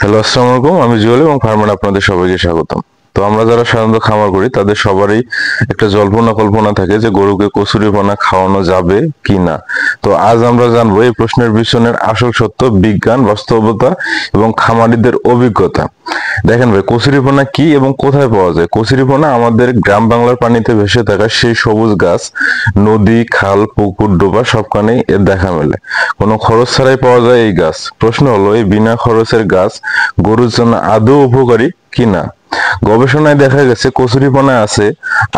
Hello, আসসালামু আলাইকুম। আমি জুয়েল এবং ফার্মান আপনাদের সবাইকে স্বাগতম। তো আমরা যারা সাধারণত খামার করি তাদের সবারই একটা জল্পনা কল্পনা থাকে যে গরুকে কচুরিপানা খাওয়ানো যাবে কি না। তো আজ আমরা জানবো এই প্রশ্নের পিছনের আসল সত্য, বিজ্ঞান, বাস্তবতা এবং খামারিদের অভিজ্ঞতা। দেখেন ভাই, কচুরিপানা কি এবং কোথায় পাওয়া যায়? কচুরিপানা আমাদের গ্রাম বাংলার পানিতে ভেসে থাকা সেই সবুজ গাছ, নদী, খাল, পুকুর, ডোবা সবখানেই এর দেখা মেলে। কোনো খরচ ছাড়াই পাওয়া যায় এই গাছ। প্রশ্ন হলো, এই বিনা খরচের গাছ গরুর জন্য আদৌ উপকারী কিনা। গবেষণায় দেখা গেছে কচুরিপানায় আছে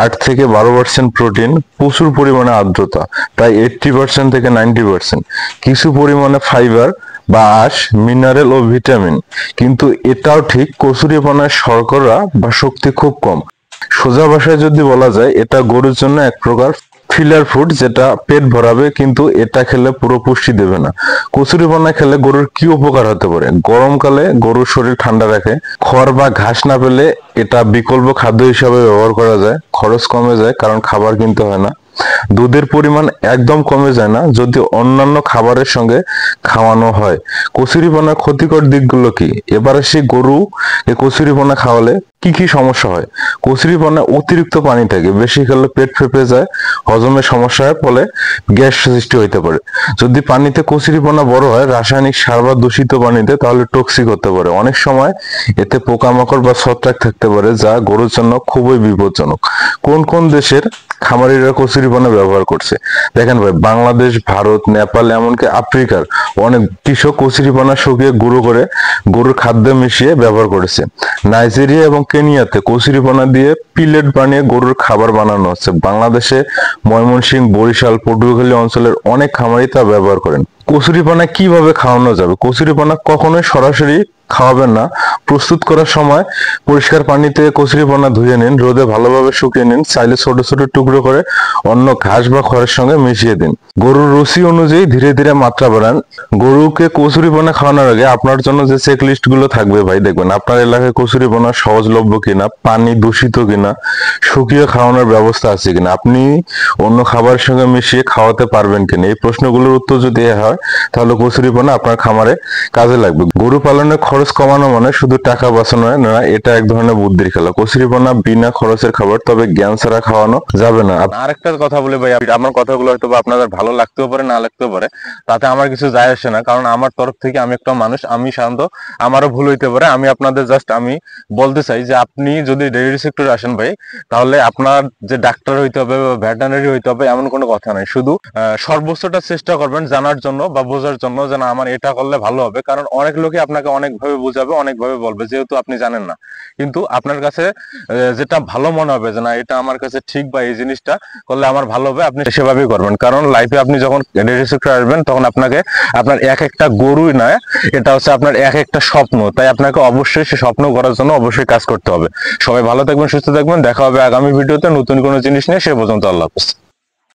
8 থেকে 12% প্রোটিন, প্রচুর পরিমাণে আর্দ্রতা, প্রায় 80% থেকে 90%, কিছু পরিমাণে ফাইবার বা আঁশ, মিনারেল ও ভিটামিন। কিন্তু এটাও ঠিক, কচুরিপানায় শর্করা বা শক্তি খুব কম। সোজা ভাষায় যদি বলা যায়, এটা গরুর জন্য এক প্রকার ফিলার ফুড, যেটা পেট ভরাবে কিন্তু এটা খেলে পুরো পুষ্টি দেবে না। কচুরিপানা খেলে গরুর কি উপকার হতে পারে? গরমকালে গরুর শরীর ঠান্ডা রাখে, খড় বা ঘাস না পেলে এটা বিকল্প খাদ্য হিসাবে ব্যবহার করা যায়, খরচ কমে যায় কারণ খাবার কিনতে হয় না, দুধের পরিমাণ একদম কমে যায় না যদি অন্যান্য খাবারের সঙ্গে খাওয়ানো হয়। কচুরিপানার ক্ষতিকর দিকগুলো কি? এবার আসি গরু কচুরিপানা খাওয়ালে কি কি সমস্যা হয়। কচুরিপানা অতিরিক্ত পানি থাকে, বেশি খেলে পেট ফেঁপে যায়, হজমের সমস্যা হয়, ফলে গ্যাস সৃষ্টি হতে পারে। যদি পানিতে কচুরিপানা বড় হয় রাসায়নিক সার বা দূষিত পানিতে, তাহলে টক্সিক হতে পারে। অনেক সময় এতে পোকামাকড় বা ছত্রাক থাকতে পারে, যা গরুর জন্য খুবই বিপজ্জনক। কোন কোন দেশের খামারিরা কচুরিপানা ব্যবহার করছে? দেখেন ভাই, বাংলাদেশ, ভারত, নেপাল, এমনকি আফ্রিকার অনেক কৃষক কচুরিপানা শুকিয়ে গুঁড়ো করে গরুর খাদ্যে মিশিয়ে ব্যবহার করেছে। নাইজেরিয়া এবং কেনিয়াতে কচুরিপানা দিয়ে পিলেট বানিয়ে গরুর খাবার বানানো হচ্ছে। বাংলাদেশে ময়মনসিংহ, বরিশাল, পটুয়াখালী অঞ্চলের অনেক খামারি তা ব্যবহার করেন। কচুরিপানা কিভাবে খাওয়ানো যাবে? কচুরিপানা কখনোই সরাসরি খাওয়াবেন না। প্রস্তুত করার সময় পরিষ্কার পানিতে কচুরিপানা ধুয়ে নিন, রোদে ভালোভাবে শুকিয়ে নিন, চাইলে ছোট ছোট টুকরো করে অন্য ঘাস বা খড়ের সঙ্গে মিশিয়ে দিন। গরুর রুচি অনুযায়ী ধীরে ধীরে মাত্রা বাড়ান। গরুকে কচুরিপানা খাওয়ানোর আগে আপনার জন্য যে চেক লিস্ট গুলো থাকবে ভাই, দেখবেন আপনার এলাকায় কচুরিপানা সহজলভ্য কিনা, পানি দূষিত কিনা, শুকিয়ে খাওয়ানোর ব্যবস্থা আছে কিনা, আপনি অন্য খাবারের সঙ্গে মিশিয়ে খাওয়াতে পারবেন কিনা। এই প্রশ্নগুলোর উত্তর যদি হয় তাহলে কচুরিপানা আপনার খামারে কাজে লাগবে। গরু পালনের খরচ কমানো মানে শুধু টাকা বাঁচানো না, এটা এক ধরনের বুদ্ধির খেলা। কচুরিপানা বিনা খরচের খাবার, তবে জ্ঞান ছাড়া খাওয়ানো যাবে না। আরেকটা কথা বলে ভাই, আমার কথাগুলো হয়তো আপনাদের ভালো লাগতেও পারে, না লাগতেও পারে, তাতে আমার কিছু যায় আসে না। কারণ আমার তরফ থেকে আমি একটা মানুষ, আমি সাধারণত আমারও ভুল হইতে পারে। আমি আপনাদের জাস্ট আমি বলতে চাই যে আপনি যদি ডেইরি সেক্টরে আসেন ভাই, তাহলে আপনার যে ডাক্তার হইতে হবে বা ভেটেরিনারি হইতে হবে এমন কোনো কথা নাই। শুধু সর্বোচ্চটা চেষ্টা করবেন জানার জন্য বা বোঝার জন্য যে না, আমার এটা করলে ভালো হবে। কারণ অনেক লোকে আপনাকে অনেকভাবে বোঝাবে, অনেকভাবে বলবে, যেহেতু আপনি জানেন না। কিন্তু আপনার কাছে যেটা ভালো মনে হবে যে না, এটা আমার কাছে ঠিক বা এই জিনিসটা করলে আমার ভালো হবে, আপনি সেভাবেই করবেন। কারণ লাইফে আপনি যখন ডেইরি সেক্টরে আসবেন তখন আপনাকে আপনার এক একটা গরুই নয়, এটা হচ্ছে আপনার এক একটা স্বপ্ন। তাই আপনাকে অবশ্যই সে স্বপ্ন করার জন্য অবশ্যই কাজ করতে হবে। সবাই ভালো থাকবেন, সুস্থ থাকবেন। দেখা হবে আগামী ভিডিওতে নতুন কোনো জিনিস নিয়ে। সে পর্যন্ত আল্লাহ হাফেজ।